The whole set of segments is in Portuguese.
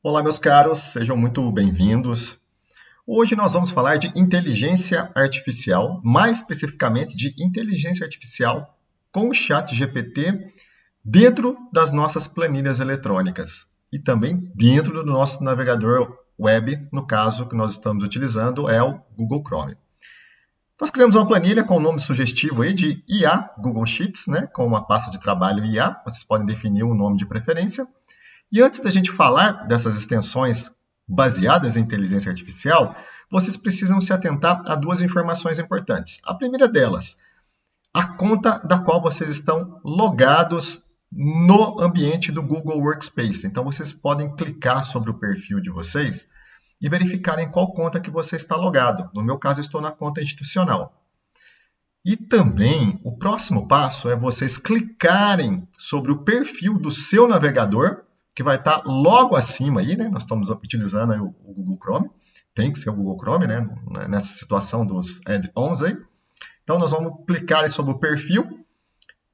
Olá, meus caros, sejam muito bem-vindos. Hoje nós vamos falar de inteligência artificial, mais especificamente de inteligência artificial com o ChatGPT dentro das nossas planilhas eletrônicas e também dentro do nosso navegador web, no caso que nós estamos utilizando é o Google Chrome. Nós criamos uma planilha com o nome sugestivo aí de IA Google Sheets, né, com uma pasta de trabalho IA, vocês podem definir um nome de preferência. E antes da gente falar dessas extensões baseadas em inteligência artificial, vocês precisam se atentar a duas informações importantes. A primeira delas, a conta da qual vocês estão logados no ambiente do Google Workspace. Então, vocês podem clicar sobre o perfil de vocês e verificar em qual conta que você está logado. No meu caso, eu estou na conta institucional. E também, o próximo passo é vocês clicarem sobre o perfil do seu navegador, que vai estar logo acima aí, né? Nós estamos utilizando aí o Google Chrome, tem que ser o Google Chrome, né? Nessa situação dos add-ons aí. Então, nós vamos clicar sobre o perfil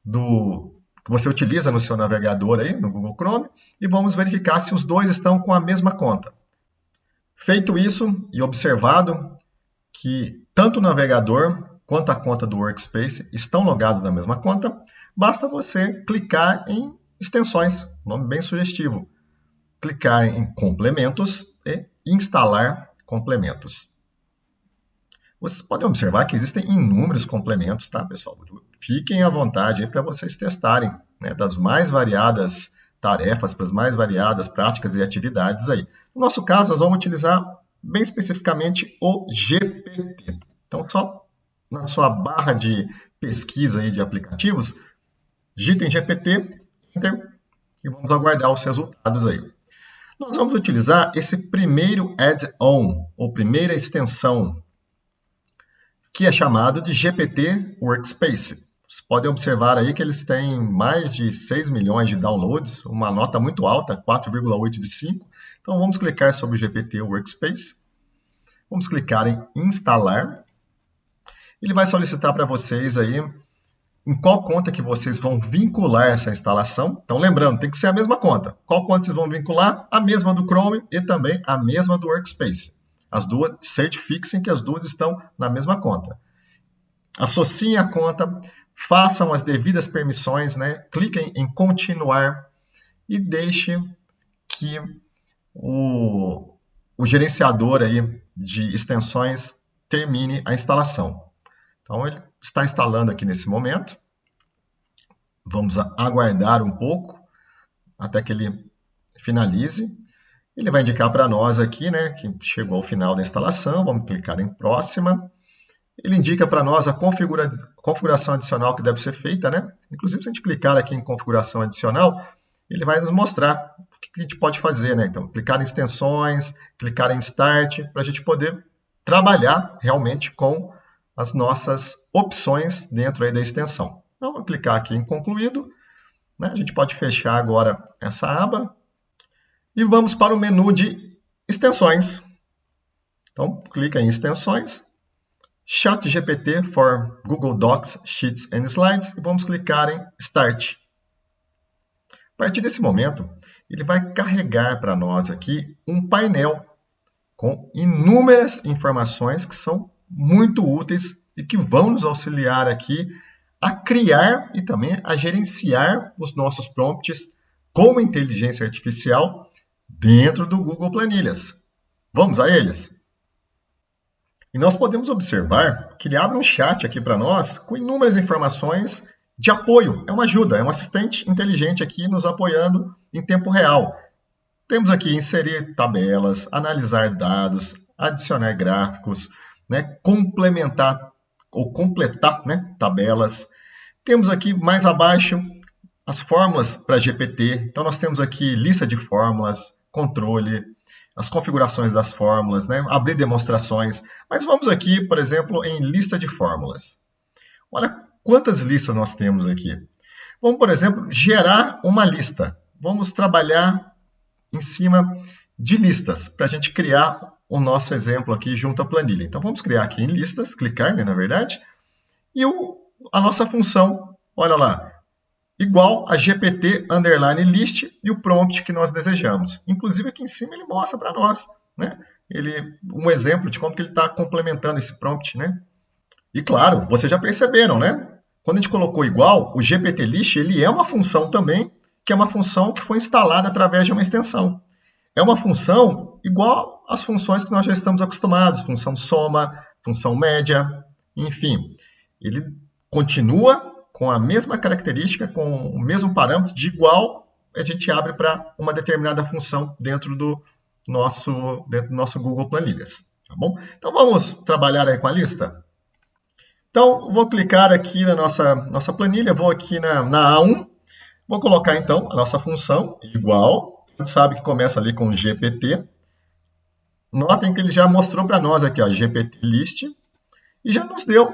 que você utiliza no seu navegador aí, no Google Chrome, e vamos verificar se os dois estão com a mesma conta. Feito isso e observado que tanto o navegador quanto a conta do Workspace estão logados na mesma conta, basta você clicar em extensões, nome bem sugestivo. Clicar em complementos e instalar complementos. Vocês podem observar que existem inúmeros complementos, tá, pessoal? Fiquem à vontade para vocês testarem, né, das mais variadas tarefas para as mais variadas práticas e atividades aí. No nosso caso, nós vamos utilizar bem especificamente o GPT. Então, só na sua barra de pesquisa aí de aplicativos, digitem GPT, Enter, e vamos aguardar os resultados aí. Nós vamos utilizar esse primeiro add-on, ou primeira extensão, que é chamado de GPT Workspace. Vocês podem observar aí que eles têm mais de 6 milhões de downloads, uma nota muito alta, 4,8 de 5. Então vamos clicar sobre o GPT Workspace. Vamos clicar em instalar. Ele vai solicitar para vocês aí em qual conta que vocês vão vincular essa instalação. Então lembrando, tem que ser a mesma conta. Qual conta vocês vão vincular? A mesma do Chrome e também a mesma do Workspace. As duas, certifiquem que as duas estão na mesma conta. Associem a conta, façam as devidas permissões, né? Cliquem em continuar e deixem que o gerenciador aí de extensões termine a instalação. Então, ele está instalando aqui nesse momento. Vamos aguardar um pouco até que ele finalize. Ele vai indicar para nós aqui, né, que chegou ao final da instalação. Vamos clicar em próxima. Ele indica para nós a configuração adicional que deve ser feita, né? Inclusive, se a gente clicar aqui em configuração adicional, ele vai nos mostrar o que a gente pode fazer, né? Então, clicar em extensões, clicar em Start, para a gente poder trabalhar realmente com as nossas opções dentro aí da extensão. Então, vou clicar aqui em concluído, né? A gente pode fechar agora essa aba e vamos para o menu de extensões. Então, clica em extensões, ChatGPT for Google Docs, Sheets and Slides e vamos clicar em Start. A partir desse momento, ele vai carregar para nós aqui um painel com inúmeras informações que são muito úteis e que vão nos auxiliar aqui a criar e também a gerenciar os nossos prompts como inteligência artificial dentro do Google Planilhas. Vamos a eles? E nós podemos observar que ele abre um chat aqui para nós com inúmeras informações de apoio. É uma ajuda, é um assistente inteligente aqui nos apoiando em tempo real. Temos aqui inserir tabelas, analisar dados, adicionar gráficos, né, complementar ou completar, né, tabelas. Temos aqui mais abaixo as fórmulas para GPT. Então nós temos aqui lista de fórmulas, controle, as configurações das fórmulas, né, abrir demonstrações. Mas vamos aqui, por exemplo, em lista de fórmulas. Olha quantas listas nós temos aqui. Vamos, por exemplo, gerar uma lista. Vamos trabalhar em cima de listas, para a gente criar o nosso exemplo aqui junto à planilha. Então, vamos criar aqui em listas, clicar, né, na verdade, e a nossa função, olha lá, igual a GPT_list e o prompt que nós desejamos. Inclusive aqui em cima ele mostra para nós, né, um exemplo de como que ele está complementando esse prompt, né? E claro, vocês já perceberam, né? Quando a gente colocou igual, o GPT_list ele é uma função também, que é uma função que foi instalada através de uma extensão. É uma função igual às funções que nós já estamos acostumados, função soma, função média, enfim. Ele continua com a mesma característica, com o mesmo parâmetro de igual, a gente abre para uma determinada função dentro do nosso Google Planilhas. Tá bom? Então vamos trabalhar aí com a lista? Então, vou clicar aqui na nossa planilha, vou aqui na A1, vou colocar então a nossa função igual, a gente sabe que começa ali com GPT. Notem que ele já mostrou para nós aqui, ó, GPT_list, e já nos deu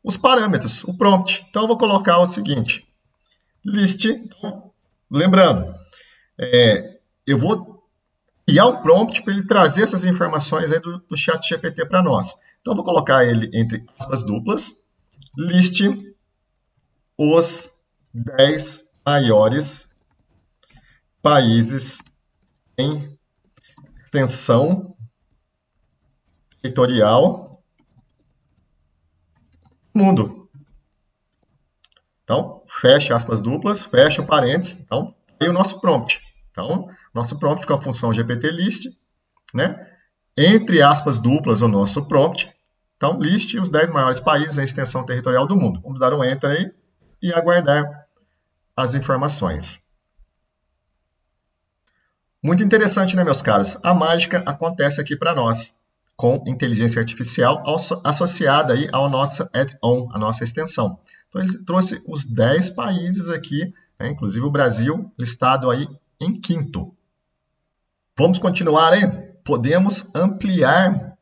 os parâmetros, o prompt. Então, eu vou colocar o seguinte, list, lembrando, eu vou criar um prompt para ele trazer essas informações aí do ChatGPT para nós. Então, eu vou colocar ele entre aspas duplas, list os 10 maiores países em extensão territorial do mundo. Então, fecha aspas duplas, fecha o parênteses. Então, aí o nosso prompt. Então, nosso prompt com a função GPT_list, né? Entre aspas duplas, o nosso prompt. Então, liste os 10 maiores países em extensão territorial do mundo. Vamos dar um Enter aí e aguardar as informações. Muito interessante, né, meus caros? A mágica acontece aqui para nós, com inteligência artificial associada aí ao nosso add-on, a nossa extensão. Então, ele trouxe os 10 países aqui, né, inclusive o Brasil, listado aí em quinto. Vamos continuar aí? Podemos ampliar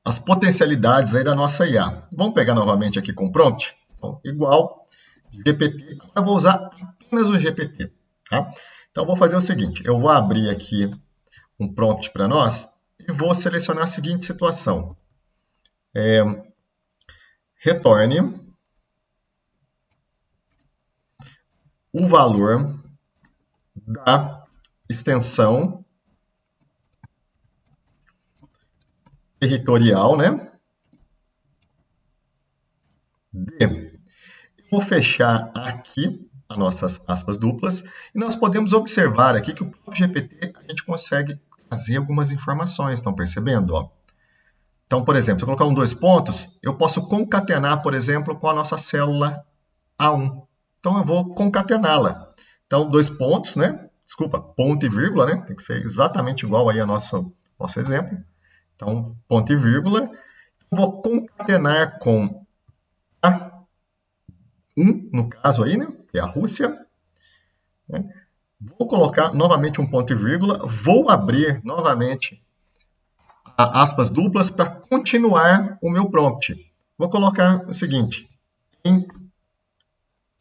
as potencialidades aí da nossa IA. Vamos pegar novamente aqui com o prompt? Então, igual GPT. Agora eu vou usar apenas o GPT. Tá? Então, vou fazer o seguinte. Eu vou abrir aqui um prompt para nós e vou selecionar a seguinte situação. Retorne o valor da extensão territorial, né? Vou fechar aqui as nossas aspas duplas e nós podemos observar aqui que o próprio GPT a gente consegue trazer algumas informações, estão percebendo? Ó? Então, por exemplo, se eu colocar dois pontos, eu posso concatenar, por exemplo, com a nossa célula A1. Então, eu vou concatená-la. Então, 2 pontos, né? Desculpa, ponto e vírgula, né? Tem que ser exatamente igual aí ao nosso exemplo. Então, ponto e vírgula. Eu vou concatenar com A1, no caso aí, né? Que é a Rússia. Né? Vou colocar novamente um ponto e vírgula. Vou abrir novamente aspas duplas para continuar o meu prompt. Vou colocar o seguinte, em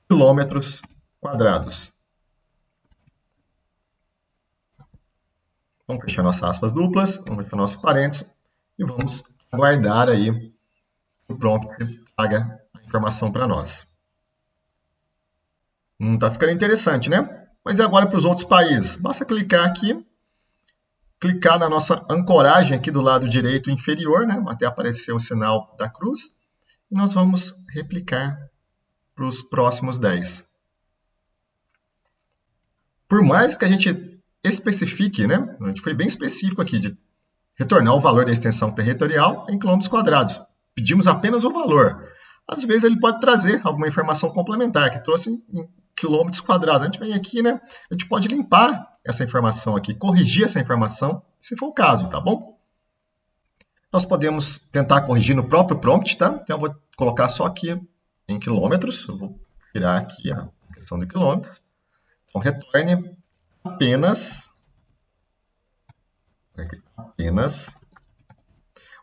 quilômetros quadrados. Vamos fechar nossas aspas duplas, vamos fechar nosso parênteses e vamos aguardar aí o prompt que traga a informação para nós. Tá ficando interessante, né? Mas e agora para os outros países? Basta clicar aqui, clicar na nossa ancoragem aqui do lado direito inferior, né? Até aparecer o sinal da cruz. E nós vamos replicar para os próximos 10. Por mais que a gente especifique, né? A gente foi bem específico aqui, de retornar o valor da extensão territorial em quilômetros quadrados. Pedimos apenas o valor. Às vezes ele pode trazer alguma informação complementar, que trouxe em quilômetros quadrados. A gente vem aqui, né? A gente pode limpar essa informação aqui, corrigir essa informação, se for o caso, tá bom? Nós podemos tentar corrigir no próprio prompt, tá? Então eu vou colocar só aqui em quilômetros. Eu vou tirar aqui a questão de quilômetros. Então, retorne apenas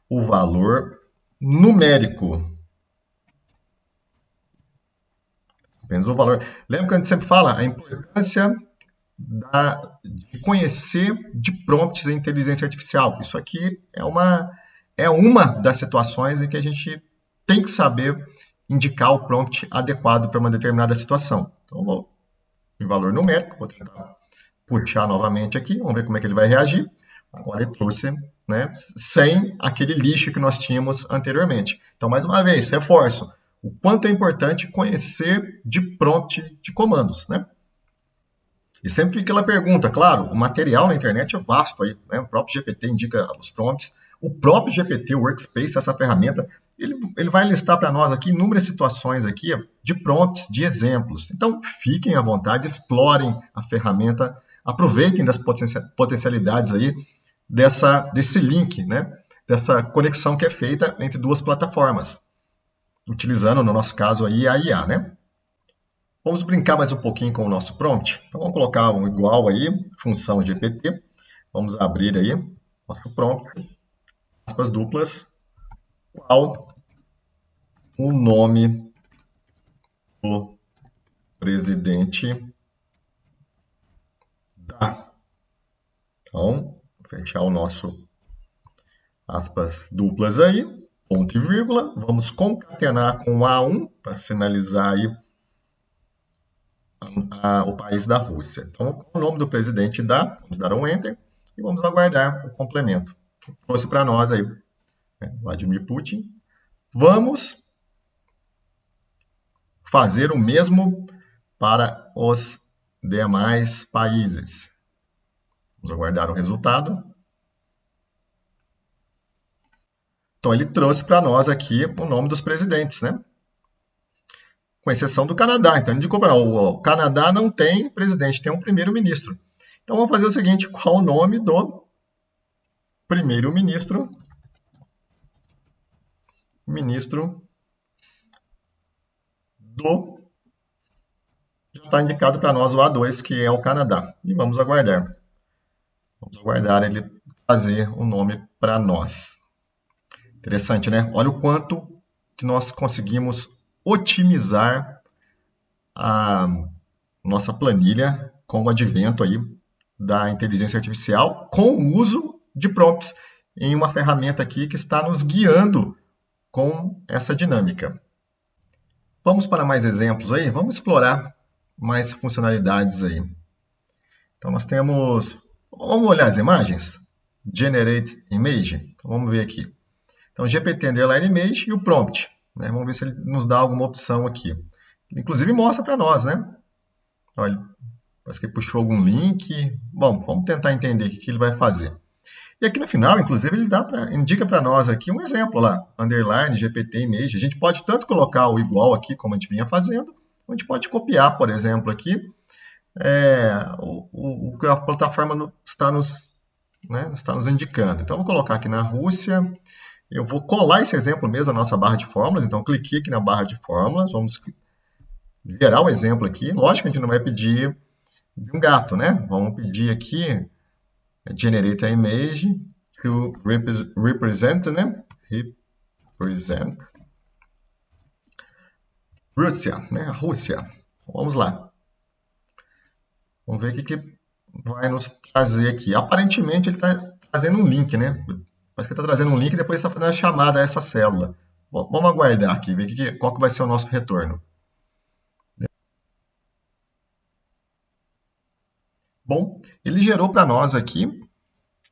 o valor numérico. Apenas o valor. Lembra que a gente sempre fala a importância de conhecer de prompts em inteligência artificial. Isso aqui é uma das situações em que a gente tem que saber indicar o prompt adequado para uma determinada situação. Então, vou em valor numérico, vou tentar puxar novamente aqui, vamos ver como é que ele vai reagir. Agora ele trouxe, né, sem aquele lixo que nós tínhamos anteriormente. Então, mais uma vez, reforço o quanto é importante conhecer de prompt de comandos, né? E sempre fica aquela pergunta, claro, o material na internet é vasto aí, né? O próprio GPT indica os prompts, o próprio GPT, o Workspace, essa ferramenta, ele vai listar para nós aqui inúmeras situações aqui de prompts, de exemplos. Então, fiquem à vontade, explorem a ferramenta, aproveitem das potencialidades aí desse link, né? Dessa conexão que é feita entre duas plataformas, utilizando, no nosso caso, aí, a IA, né? Vamos brincar mais um pouquinho com o nosso prompt. Então, vamos colocar um igual aí, função GPT. Vamos abrir aí nosso prompt, aspas duplas, qual o nome do presidente da. Então, vou fechar o nosso aspas duplas aí, ponto e vírgula. Vamos concatenar com A1 para sinalizar aí o país da Rússia. Então, o nome do presidente da, vamos dar um Enter e vamos aguardar o complemento. Trouxe para nós aí, né, Vladimir Putin. Vamos fazer o mesmo para os demais países. Vamos aguardar o resultado. Então, ele trouxe para nós aqui o nome dos presidentes, né? Com exceção do Canadá. Então, ele indicou para nós, o Canadá não tem presidente, tem um primeiro-ministro. Então, vamos fazer o seguinte, qual o nome do primeiro-ministro? Ministro do... Já está indicado para nós o A2, que é o Canadá. E vamos aguardar. Vamos aguardar ele trazer o nome para nós. Interessante, né? Olha o quanto que nós conseguimos otimizar a nossa planilha com o advento aí da inteligência artificial, com o uso de prompts em uma ferramenta aqui que está nos guiando com essa dinâmica. Vamos para mais exemplos aí? Vamos explorar mais funcionalidades aí. Então, nós temos... Vamos olhar as imagens? Generate Image. Então, vamos ver aqui. Então, GPT underline image e o prompt. Né? Vamos ver se ele nos dá alguma opção aqui. Ele, inclusive, mostra para nós, né? Olha, parece que ele puxou algum link. Bom, vamos tentar entender o que ele vai fazer. E aqui no final, inclusive, ele indica para nós aqui um exemplo lá. Underline, GPT image. A gente pode tanto colocar o igual aqui, como a gente vinha fazendo, ou a gente pode copiar, por exemplo, aqui, o que a plataforma está nos indicando. Então, eu vou colocar aqui na Rússia. Eu vou colar esse exemplo mesmo na nossa barra de fórmulas. Então, cliquei aqui na barra de fórmulas. Vamos gerar o exemplo aqui. Lógico que a gente não vai pedir de um gato, né? Vamos pedir aqui generate a image to represent, né? Represent Rússia, né? A Rússia. Vamos lá. Vamos ver o que vai nos trazer aqui. Aparentemente, ele está trazendo um link, né? Parece que está trazendo um link e depois está fazendo a chamada a essa célula. Bom, vamos aguardar aqui, ver qual que vai ser o nosso retorno. Bom, ele gerou para nós aqui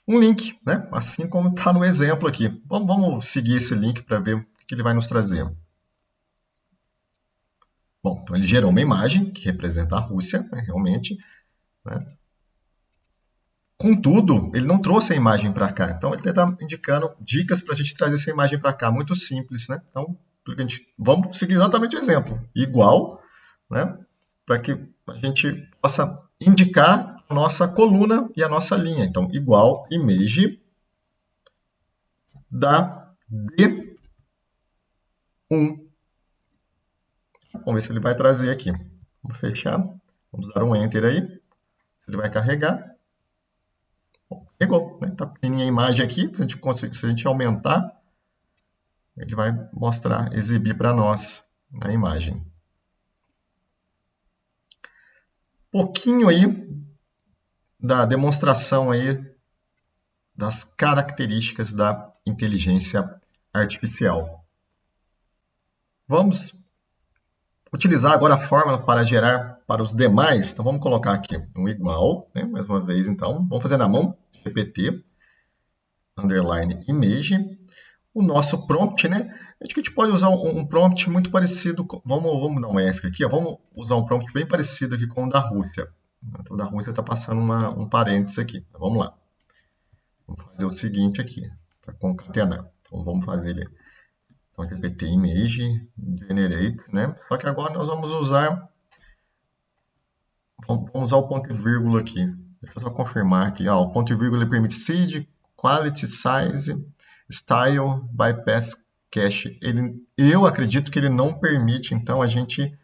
um link, né? Assim como está no exemplo aqui. Vamos seguir esse link para ver o que ele vai nos trazer. Bom, então ele gerou uma imagem que representa a Rússia, né, realmente, né? Contudo, ele não trouxe a imagem para cá. Então, ele está indicando dicas para a gente trazer essa imagem para cá, muito simples, né? Então, vamos seguir exatamente o exemplo. Igual, né? Para que a gente possa indicar a nossa coluna e a nossa linha. Então, igual image da D1. Vamos ver se ele vai trazer aqui. Vamos fechar. Vamos dar um Enter aí. Se ele vai carregar. Bom, pegou, né? Tá pequenininha a imagem aqui. Se a gente aumentar, ele vai mostrar, exibir para nós a imagem. Pouquinho aí da demonstração aí das características da inteligência artificial. Vamos utilizar agora a fórmula para gerar para os demais. Então, vamos colocar aqui um igual, né? Mais uma vez, então. Vamos fazer na mão, GPT, underline image. O nosso prompt, né? Acho que a gente pode usar um prompt muito parecido. Vamos dar um ESC aqui, ó. Vamos usar um prompt bem parecido aqui com o da Rússia. Então, o da Rússia está passando um parênteses aqui. Então, vamos lá. Vamos fazer o seguinte aqui, para concatenar. Então, vamos fazer ele. Então, GPT image, generate, né? Só que agora nós vamos usar o ponto e vírgula aqui. Deixa eu só confirmar aqui. Ó, o ponto e vírgula ele permite seed, quality, size, style, bypass, cache. Eu acredito que ele não permite, então, a gente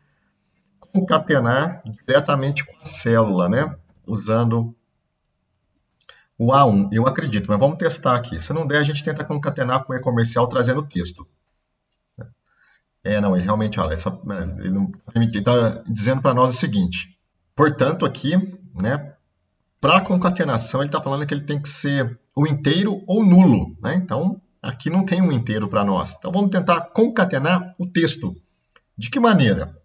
concatenar diretamente com a célula, né? Usando o A1. Eu acredito, mas vamos testar aqui. Se não der, a gente tenta concatenar com o e-comercial trazendo o texto. Não, ele realmente, olha, ele não permite. Ele está dizendo para nós o seguinte. Portanto, aqui, né, para a concatenação, ele está falando que ele tem que ser o inteiro ou nulo, né? Então, aqui não tem um inteiro para nós. Então, vamos tentar concatenar o texto. De que maneira?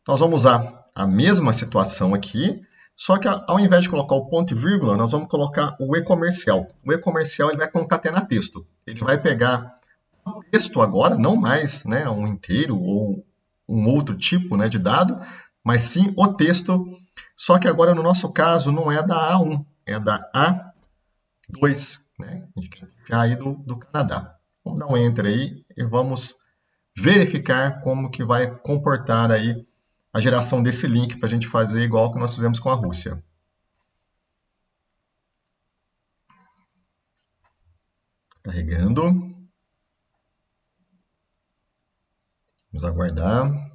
Nós vamos usar a mesma situação aqui, só que ao invés de colocar o ponto e vírgula, nós vamos colocar o e-comercial. O e-comercial ele vai concatenar texto. Ele vai pegar o texto agora, não mais, né, um inteiro ou um outro tipo, né, de dado, mas sim o texto. Só que agora, no nosso caso, não é da A1, é da A2, né? A gente quer pegar aí do Canadá. Vamos dar um Enter aí e vamos verificar como que vai comportar aí a geração desse link para a gente fazer igual que nós fizemos com a Rússia. Carregando. Vamos aguardar.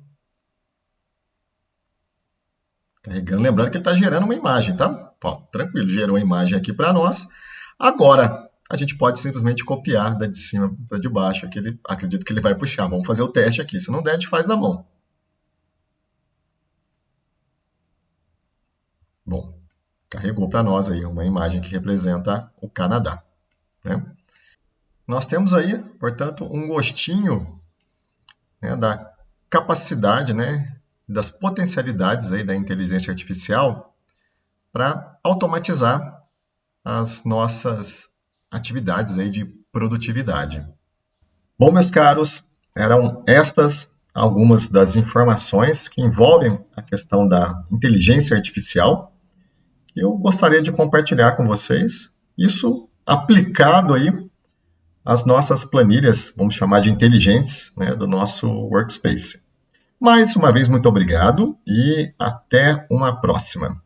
Carregando, lembrando que ele está gerando uma imagem, tá? Ó, tranquilo, gerou a imagem aqui para nós. Agora, a gente pode simplesmente copiar da de cima para de baixo, que ele acredito que ele vai puxar. Vamos fazer o teste aqui. Se não der, a gente faz na mão. Bom, carregou para nós aí uma imagem que representa o Canadá, né? Nós temos aí, portanto, um gostinho, né, da capacidade, né, das potencialidades aí da inteligência artificial para automatizar as nossas atividades aí de produtividade. Bom, meus caros, eram estas algumas das informações que envolvem a questão da inteligência artificial que eu gostaria de compartilhar com vocês. Isso aplicado aí às nossas planilhas, vamos chamar de inteligentes, né, do nosso workspace. Mais uma vez, muito obrigado e até uma próxima.